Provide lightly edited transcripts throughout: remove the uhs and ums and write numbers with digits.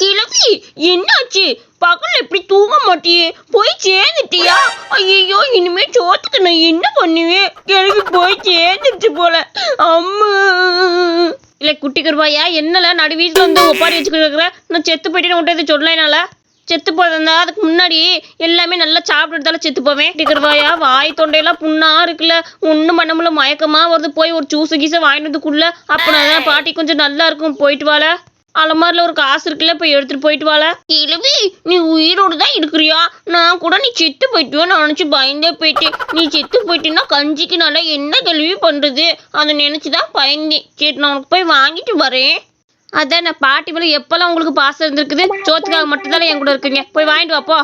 கிழவி என்னாச்சு? பகல் எப்படி தூங்க மாட்டியே? போய் சேர்ந்துட்டியா? ஐயோ இனிமே சோத்துக்கு நான் என்ன பண்ணுவேன்? கிழவி போய் சேர்ந்துருச்சு போல. அம்மா இல்லை குட்டி கருவாயா, என்னல நடு வீட்டில் வந்து ஒப்பாரி வச்சுக்கிட்டு நான் செத்து போயிட்டேன்னு விட்டு எது சொல்லனால செத்து போறதா? அதுக்கு முன்னாடி எல்லாமே நல்லா சாப்பிட்டுட்டாலும் செத்து போவேன். டிக்கர்வாயா வாய் தொண்டையெல்லாம் புண்ணா இருக்குல்ல, ஒன்றும் பண்ண முடியல, மயக்கமா வருது. போய் ஒரு ஜூஸு கீஸை வாங்கினதுக்குள்ள அப்படின்னா பாட்டி கொஞ்சம் நல்லா இருக்கும். போயிட்டு வாழ. அலமாரில ஒரு காசு இருக்குல்ல, போய் எடுத்துட்டு போயிட்டு வாழ. கிழவி நீ உயிரோடு தான் இருக்கிறியா? நான் கூட நீ செத்து போயிட்டுவோன்னு நினைச்சு பயந்தே போயிட்டேன். நீ செத்து போயிட்டேன்னா கஞ்சிக்கு நல்லா என்ன கேள்வி பண்றது, அதை நினைச்சுதான் பயந்தேன். சரி நான் உனக்கு போய் வாங்கிட்டு வரேன். அதான் நான் பாட்டி மேலே எப்பெல்லாம் உங்களுக்கு பாசம் இருந்திருக்குது, சோத்துக்காக மட்டும்தானே என் கூட இருக்குங்க. போய் வாங்கிட்டு வாப்போ.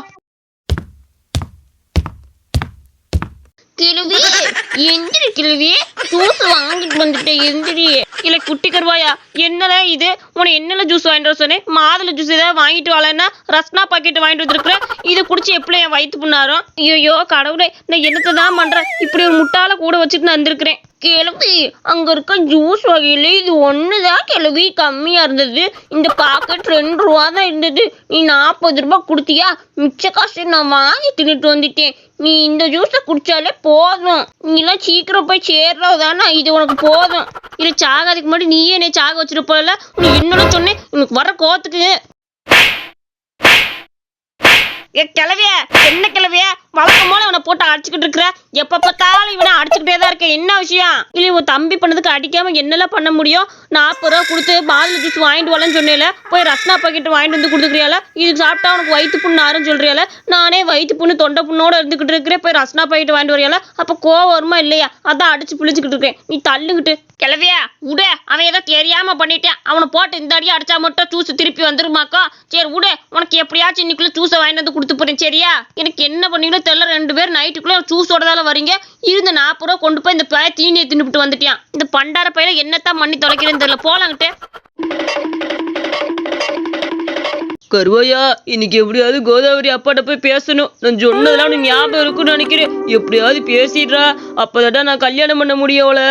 கிழவி எந்திரி கிழவி, ஜூஸ் வாங்கிட்டு வந்துட்டேன், எந்திரி. இல்லை குட்டி கருவாயா, என்னல இது? உன என்னல ஜூஸ் வாங்கிட்டு வர சொன்னேன்? மாதுளை ஜூஸ் ஏதாவது வாங்கிட்டு வரலன்னா ரஸ்னா பாக்கெட் வாங்கிட்டு வந்துருக்குறேன். இதை குடிச்சு எப்படி என் வயிற்று புண்ணாரும்? ஐயோ கடவுளே, நான் என்னத்தை தான் பண்றேன்? இப்படி ஒரு முட்டாளை கூட வச்சுட்டு நான் வந்திருக்கிறேன். கிழவி அங்க இருக்க ஜூஸ் வகையில இது ஒண்ணுதான் கிழவி கம்மியா இருந்தது. இந்த பாக்கெட் 2 ரூபா தான் இருந்தது. நீ 40 ரூபாய் கொடுத்தியா? மிச்ச காசு நான் வாங்கி தின்னுட்டு வந்துட்டேன். நீ இந்த ஜூஸை குடிச்சாலே போதும். நீலாம் சீக்கிரம் போய் சேர்றதானா, இது உனக்கு போதும். இல்லை சாகாதுக்கு முன்னாடி நீயே என்னை சாக வச்சிட்டு போல. நீ என்னோட சொன்னேன் உனக்கு வர கோத்துக்கு. ஏ கிளவிய, என்ன கிளவிய? வழக்கம் போல இவனை போட்டு அடிச்சுக்கிட்டு இருக்கிற. எப்ப பார்த்தாலும் இவனை அடிச்சுக்கிட்டே தான் இருக்க. என்ன விஷயம்? இல்லை உன் தம்பி பண்ணதுக்கு அடிக்காம என்னெல்லாம் பண்ண முடியும்? 40 ரூபா கொடுத்து மாதுளை ஜூஸ் வாங்கிட்டு வரலன்னு சொன்னேல, போய் ரஸ்னா பாக்கெட் வாங்கிட்டு வந்து கொடுத்துக்கிறியால? இது சாப்பிட்டா உனக்கு வயிற்று புண்ணு ஆறுன்னு சொல்றியால? நானே வயிற்று புண்ணு தொண்டை புண்ணோட இருந்துகிட்டு இருக்கிறேன். போய் ரஸ்னா பாக்கெட் வாங்கிட்டு வரையால? அப்ப கோவம் வருமா இல்லையா? அதான் அடிச்சு பிழிச்சுக்கிட்டு இருக்கேன். நீ தள்ளுகிட்டு. கிளவியா உட, அவன் ஏதோ தெரியாம பண்ணிட்டேன். அவனை போட்டு இந்த அடி அடிச்சா மட்டும் ஜூஸ் திருப்பி வந்துருமாக்கா? சரி உட, உனக்கு எப்படியாச்சும் இன்னைக்குள்ள ஜூஸை வாங்கிட்டு வந்து கொடுத்து போறேன் சரியா? எனக்கு என்ன பண்ணீங்களோ தெரியல, 2 பேர் நைட்டுக்குள்ள ஜூஸோடதால வரீங்க. இருந்த 40 ரூபா கொண்டு போய் இந்த பைய தீனியை தின்னுபிட்டு வந்துட்டியான். இந்த பண்டார பையில என்னத்தான் பண்ணி தொலைக்கிறேன்னு தெரியல. போலாங்கிட்டு. கருவாயா, இன்னைக்கு எப்படியாவது கோதாவரி அப்பாட்ட போய் பேசணும். நான் சொன்னதெல்லாம் உனக்கு ஞாபகம் இருக்குன்னு நினைக்கிறேன். எப்படியாவது பேசிடுறா, அப்பதான் நான் கல்யாணம் பண்ண முடியும் அவளை.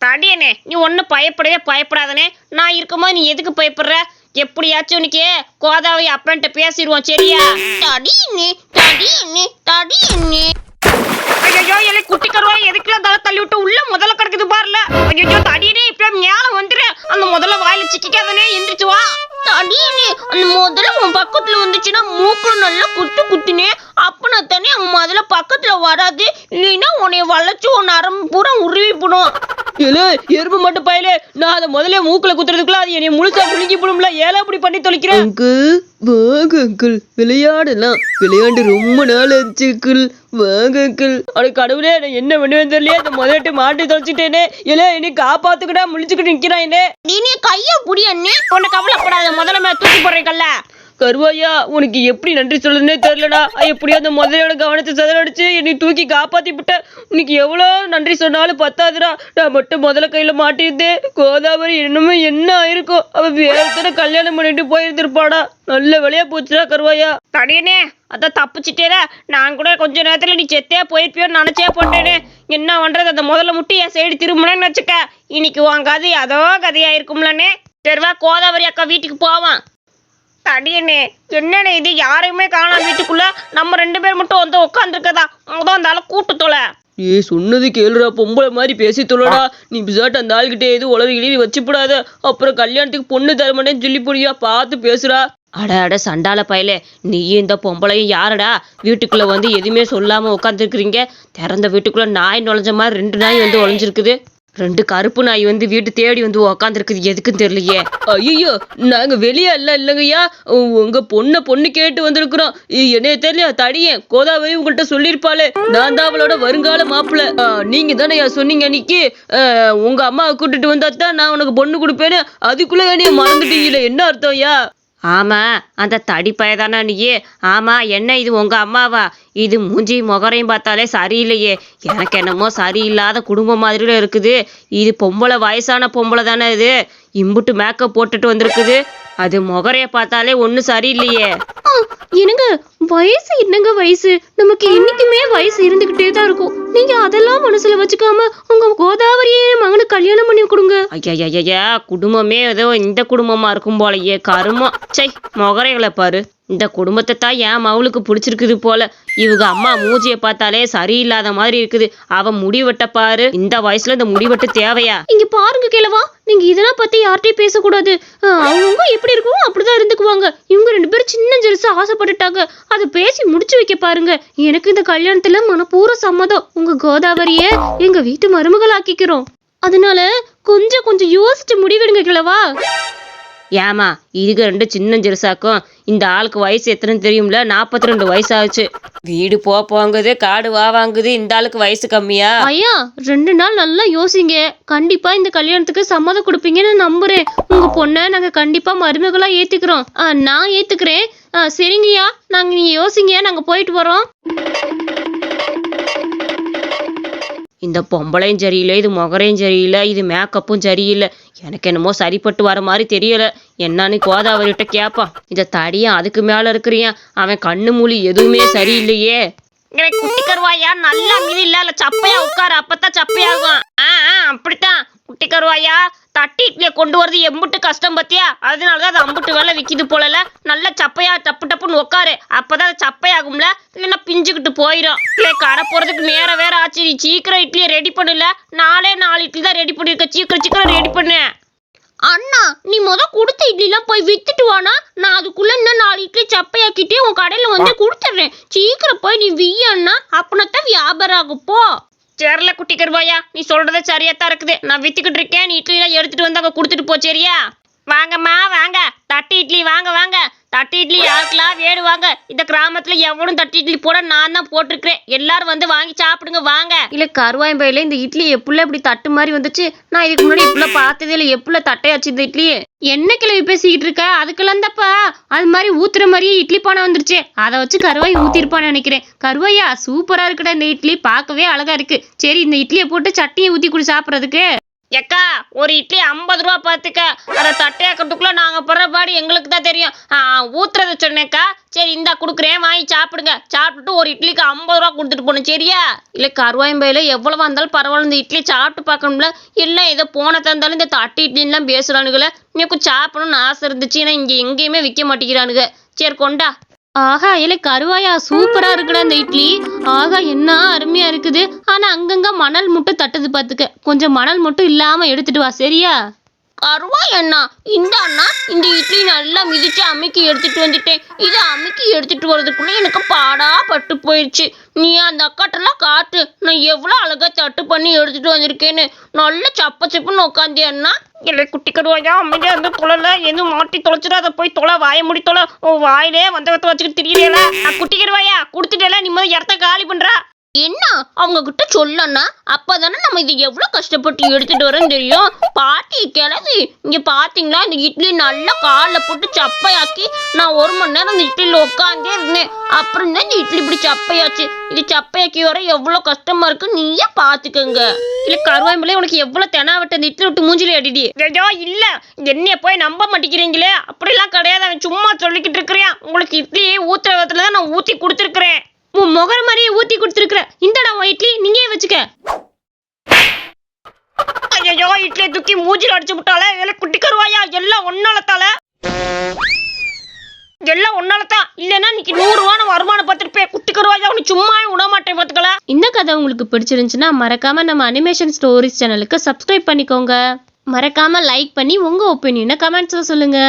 தடியனே, நீ ஒன்னும் பயப்படாதனே. நான் இருக்கும்போது நீ எதுக்கு பயப்படுற? எப்படியாச்சும் உனக்கு கோதாவரி அப்பன்ட்ட பேசிடுவோம் சரியா? தடியனே தடியனே தடியனே. ஐயோ இல்லை குட்டி கருவாய், எதுக்குலாம் தலை தள்ளி விட்டு உள்ள முதல்ல கிடக்குது பாருல. ஐயோ தடியனே, இப்ப மேல வந்துரு. அந்த முதல்ல வாயில சிக்காதனே, எந்திரிச்சு வா. தடியனே, அந்த முதல்ல உன் பக்கத்துல வந்துச்சுன்னா மூக்குல நல்லா குத்துனே, அப்பனா தானே அவன் முதல்ல பக்கத்துல வராது. இல்லைன்னா உன்னைய வளைச்சு உன் நரம்பு பூரா உருவி போடும். இல்ல எறும்பு மட்டும் பயலே, நான் அதை முதல்ல மூக்குல குத்துறதுக்குள்ள அது என்னை முழுசா முழுங்கி போடும்ல. ஏழை அப்படி பண்ணி தொலைக்கிறேன். அங்கிள் வாங்க அங்கிள், விளையாடலாம். விளையாண்டு ரொம்ப நாள் ஆச்சு அங்கிள், வாங்க அங்கிள். அட கடவுளே, நான் என்ன பண்ணுவேன்னு தெரியலையே. இந்த முதலிட்டு மாட்டி தொலைச்சிட்டேனே. இல்ல என்னை காப்பாத்துக்கிட்டா முழிச்சுக்கிட்டு நிக்கிறான். நீ கைய புடி அண்ணே, உன்னை கவலைப்படாத. முதல்ல மேல தூக்கி போடுறீங்கல்ல. கருவாயா, உனக்கு எப்படி நன்றி சொல்றதுன்னே தெரியலடா. எப்படியோ அந்த முதலையோட கவனத்தை சிதறடிச்சு என்னை தூக்கி காப்பாத்தி விட்ட. உனக்கு எவ்வளோ நன்றி சொன்னாலும் பத்தாதுடா. நான் மட்டும் முதல்ல கையில மாட்டியிருந்தேன். கோதாவரி இன்னுமே என்ன ஆயிருக்கும்? அவ வேறத்தனை கல்யாணம் பண்ணிட்டு போயிருந்திருப்பாடா. நல்ல வேலையா போச்சுடா கருவாயா. தடியனே, அதான் தப்பிச்சுட்டேல. நான் கூட கொஞ்ச நேரத்துல நீ செத்தே போயிருப்பியோன்னு நினைச்சே போட்டேனே. என்ன பண்றது? அந்த முதல்ல முட்டி என் சைடு திரும்பினேன்னு வச்சுக்க, இன்னைக்கு உன் கதை அதோ கதையா இருக்கும்லன்னே. சரிவா, கோதாவரி அக்கா வீட்டுக்கு போவான். தடியனே, என்னன்னு இது? யாரையுமே காணாம வீட்டுக்குள்ள. நம்ம 2 பேர் மட்டும் வந்து உட்காந்துருக்கதா? முதல் அந்த ஆளை கூட்டு தொலை. சொன்னது கேளுடா, பொம்பளை மாதிரி பேசி தொல்லடா. நீ பிசாட்டு அந்த ஆள்கிட்ட எதுவும் உளறி வச்சுப்படாத. அப்புறம் கல்யாணத்துக்கு பொண்ணு தரமாட்டேன்னு சொல்லி போடியா. பார்த்து பேசுறா. அட சண்டால பயலே, நீயும் இந்த பொம்பளையும் யாரடா வீட்டுக்குள்ள வந்து எதுவுமே சொல்லாம உட்காந்துருக்குறீங்க? திறந்த வீட்டுக்குள்ள நாய் நுழைஞ்ச மாதிரி 2 நாய் வந்து ஒளிஞ்சிருக்குது. 2 கருப்பு நாய் வந்து வீட்டு தேடி வந்து உக்காந்துருக்குது. எதுக்குன்னு தெரியலையே. ஐயோ, நாங்க வெளியே இல்லைங்கய்யா. உங்க பொண்ணு கேட்டு வந்திருக்கிறோம். என்னைய தெரியல, தடியேன் கோதாவரி உங்கள்கிட்ட சொல்லியிருப்பாளே, நான் தான் அவளோட வருங்கால மாப்பிள்ள. நீங்க தானே சொன்னீங்க அன்னைக்கு உங்க அம்மாவை கூட்டிட்டு வந்தாத்தான் நான் உனக்கு பொண்ணு கொடுப்பேன்னு. அதுக்குள்ள என்னைய மறந்துட்டீங்களே, என்ன அர்த்தம்யா? ஆமா, அந்த தடி பயதானா நீயே? ஆமா, என்ன இது உங்க அம்மாவா? இது மூஞ்சி முகரையும் பார்த்தாலே சரியில்லையே. எனக்கு என்னமோ சரியில்லாத குடும்பம் மாதிரில இருக்குது. இது பொம்பளை, வயசான பொம்பளை தானே இது. இம்புட்டு மேக்கப் போட்டுட்டு வந்திருக்குது. அது முகரைய பார்த்தாலே ஒன்றும் சரியில்லையே. என்னங்க வயசு என்னங்க வயசு, நமக்கு என்னைக்குமே வயசு இருந்துகிட்டே தான் இருக்கும். நீங்க அதெல்லாம் மனசுல வச்சுக்காம உங்க கோதாவரியே மகனுக்கு கல்யாணம் பண்ணி கொடுங்க. ஐயா குடும்பமே ஏதோ இந்த குடும்பமா இருக்கும் போலயே. கருமம். சை, முகரைகளை பாரு. இந்த குடும்பத்தை தான் என் மகளுக்கு பிடிச்சிருக்குது போல. இவங்க அம்மா மூஞ்சியை பார்த்தாலே சரியில்லாத மாதிரி இருக்குது. அவ முடிவெட்ட பாரு. இந்த வயசுல இந்த முடிவெட்டு தேவையா? இங்க பாருங்க கிழவா, நீங்க இதெல்லாம் பத்தி யார்கிட்டயும் பேசக்கூடாது. அவங்க எப்படி இருக்குமோ அப்படிதான் இருந்துக்குவாங்க. இவங்க 2 பேரும் சின்ன ஜெருசா ஆசைப்பட்டுட்டாங்க. அதை பேசி முடிச்சு வைக்க பாருங்க. எனக்கு இந்த கல்யாணத்துல மனப்பூர சம்மதம். உங்க கோதாவரிய எங்க வீட்டு மருமகளாக்கிக்கிறோம். அதனால கொஞ்சம் யோசிச்சு முடிவெடுங்க கிழவா. ஏமா, இதுக்கு 2 சின்ன ஜெருசாக்கும் இந்த ஆளுக்கு வயசு எத்தனைன்னு தெரியும்ல? 42 வயசு ஆச்சு. வீடு போங்குது, காடு வாங்குது. இந்த ஆளுக்கு வயசு கம்மியா? ஐயா 2 நாள் நல்லா யோசிங்க. கண்டிப்பா இந்த கல்யாணத்துக்கு சம்மதம் கொடுப்பீங்கன்னு நம்புறேன். உங்க பொண்ணை நாங்க கண்டிப்பா மருமகளா ஏத்துக்கிறோம். நான் ஏத்துக்கிறேன். சரிங்கய்யா, நீங்க யோசிங்க, நாங்க போயிட்டு வரோம். இந்த பொம்பளையும் சரியில்லை, இது முகரையும் சரியில்லை, இது மேக்கப்பும் சரியில்லை. எனக்கு என்னமோ சரிப்பட்டு வர மாதிரி தெரியல. என்னன்னு கோதாவரிட்ட கேட்பான். இந்த தடியும் அதுக்கு மேல இருக்கிறியான். அவன் கண்ணு மூலி எதுவுமே சரியில்லையே. குட்டி கருவாயா, நல்லா மீதி இல்ல சப்பையா உட்காரு, அப்பதான் சப்பையாகும். அப்படித்தான் குட்டி கருவாயா. தட்டி இட்லியை கொண்டு வரது எம்புட்டு கஷ்டம் பத்தியா? அதனாலதான் அது அம்புட்டு வேலை விக்குது போலல. நல்ல சப்பையா டப்புன்னு உட்காரு, அப்பதான் அது சப்பையாகும்ல. இல்லைன்னா பிஞ்சுக்கிட்டு போயிடும். இல்லை, கடை போறதுக்கு நேரம் வேற ஆச்சு. நீ சீக்கிரம் இட்லியை ரெடி பண்ணல. 4 இட்லி தான் ரெடி பண்ணிருக்க. சீக்கிரம் ரெடி பண்ணு. அண்ணா, நீ கொடுத்த இட்லிலாம் போய் வித்துட்டு வானா. நான் அதுக்குள்ள இன்னும் 4 இட்லி சப்பையாக்கிட்டே உன் கடையில வந்து கொடுத்துட்றேன். சீக்கிரம் போய் நீ வியன்னா, அப்படின்னத்தான் வியாபாரம் ஆகும். போ. சரில குட்டி கருவாயா, நீ சொல்றத சரியாத்தான் இருக்குது. நான் வித்துக்கிட்டு இருக்கேன். நீ இட்லிலாம் எடுத்துட்டு வந்து அங்க கொடுத்துட்டு போ. சரியா? வாங்கம்மா வாங்க. தட்டி இட்லி வாங்க. தட்டி இட்லி யாருக்கெல்லாம் வேடுவாங்க? இந்த கிராமத்துல எவனும் தட்டி இட்லி போட நான் தான் போட்டிருக்கிறேன். எல்லாரும் வந்து வாங்கி சாப்பிடுங்க வாங்க. இல்ல கருவாயம்பையில இந்த இட்லி எப்படில இப்படி தட்டு மாதிரி வந்துச்சு? நான் இதுக்கு முன்னாடி இப்படில பார்த்ததே இல்லை. எப்படில தட்டையாச்சு இந்த இட்லி? என்ன கிளவி பேசிக்கிட்டு இருக்க? அதுக்கெல்லாம் தப்பா அது மாதிரி ஊத்துற மாதிரியே இட்லி பானை வந்துருச்சு. அதை வச்சு கருவாய் ஊத்திருப்பான்னு நினைக்கிறேன். கருவாயா சூப்பரா இருக்குடா இந்த இட்லி, பார்க்கவே அழகா இருக்கு. சரி, இந்த இட்லியை போட்டு சட்னியை ஊத்தி குடி சாப்பிட்றதுக்கு. எக்கா, ஒரு இட்லி 50 ரூபா பார்த்துக்க. அதை தட்டையாக்கிறதுக்குள்ள நாங்க போடுற பாடு எங்களுக்கு தான் தெரியும். ஊத்துறத சொன்னேக்கா. சரி, இந்தா கொடுக்குறேன், வாங்கி சாப்பிடுங்க. சாப்பிட்டுட்டு ஒரு இட்லிக்கு 50 ரூபா கொடுத்துட்டு போகணும். சரியா? இல்லை கருவாயம்பையில எவ்வளவா இருந்தாலும் பரவாயில்ல, இந்த இட்லி சாப்பிட்டு பார்க்கணும்ல. எல்லாம் ஏதோ போனதா இருந்தாலும் இந்த தட்டி இட்லின்லாம் பேசுறானுங்களே. இன்னும் சாப்பிடணும்னு ஆசை இருந்துச்சு. ஏன்னா இங்க எங்கேயுமே விற்க மாட்டேங்கிறானுங்க. சரி கொண்டா. ஆஹா, இல்லை கருவாயா சூப்பரா இருக்குடா இந்த இட்லி. ஆகா, என்ன அருமையா இருக்குது. ஆனா அங்கங்க மணல் மட்டும் தட்டுது பார்த்துக்க. கொஞ்சம் மணல் மட்டும் இல்லாம எடுத்துட்டு வா. சரியா? கருவாய் அண்ணா, இந்த அண்ணா இந்த இட்லி நல்லா மிதிச்சு அமுக்கி எடுத்துட்டு வந்துட்டேன். இதை அமுக்கி எடுத்துட்டு வர்றதுக்குள்ள எனக்கு பாடா பட்டு போயிடுச்சு. நீ அந்த அக்காட்டெல்லாம் காட்டு, நான் எவ்வளோ அழகா தட்டு பண்ணி எடுத்துட்டு வந்திருக்கேன்னு. நல்ல சப்புன்னு உட்காந்தே அண்ணா. இல்லை குட்டி கருவாயா, அமைதியா இருந்து தொலைல. எதுவும் மாட்டி தொலைச்சிட்டு அதை போய் தொலை, வாய முடி தொலை. வாயிலே வந்தகத்தை வச்சுக்கிட்டு தெரியல. குட்டி கருவாயா கொடுத்துட்டேல, நீ முதல் இடத்த காலி பண்றா. என்ன அவங்க கிட்ட சொல்லனா? அப்பதானே நம்ம இது எவ்வளவு கஷ்டப்பட்டு எடுத்துட்டு வரோன்னு தெரியும். பாட்டி கிளவி, இங்க பாத்தீங்களா? இந்த இட்லி நல்லா காலில் போட்டு சப்பையாக்கி நான் 1 மணி நேரம் இந்த இட்லியில உட்காந்தே இருந்தேன். அப்புறம் தான் இந்த இட்லி இப்படி சப்பையாச்சு. இது சப்பையாக்கி வர எவ்வளவு கஷ்டமா இருக்கு நீயே பாத்துக்கங்க. இல்ல கருவாய்மலை, உனக்கு எவ்வளவு தெனாவட்ட இந்த இட்லி விட்டு மூஞ்சில அடிடி. ஐயோ இல்ல, என்னைய போய் நம்ப மாட்டேங்கிறீங்களே. அப்படிலாம் கிடையாது, அவன் சும்மா சொல்லிக்கிட்டு இருக்கிறேன். உங்களுக்கு இட்லி ஊத்துற விதத்துல தான் நான் ஊத்தி கொடுத்துருக்கிறேன். உன் முகர மாதிரியே ஊத்தி கொடுத்துருக்குற. இந்தடா உன் இட்லி, நீங்க வச்சுக்க. ஐயோ, இட்லியை தூக்கி மூஞ்சில அடிச்சு விட்டாலே. குட்டி கருவாயா, எல்லாம் ஒன்னாலத்தால. எல்லாம் ஒன்னாலதான். இல்லைன்னா இன்னைக்கு 100 ரூபா வருமானம் பார்த்துருப்பேன். குட்டி கருவாயா, உனக்கு சும்மா விட மாட்டேன் பார்த்துக்கல. இந்த கதை உங்களுக்கு பிடிச்சிருந்துச்சுன்னா மறக்காம நம்ம அனிமேஷன் ஸ்டோரிஸ் சேனலுக்கு சப்ஸ்கிரைப் பண்ணிக்கோங்க. மறக்காம லைக் பண்ணி உங்க ஒப்பீனியனை கமெண்ட்ஸ்ல சொல்லுங்க.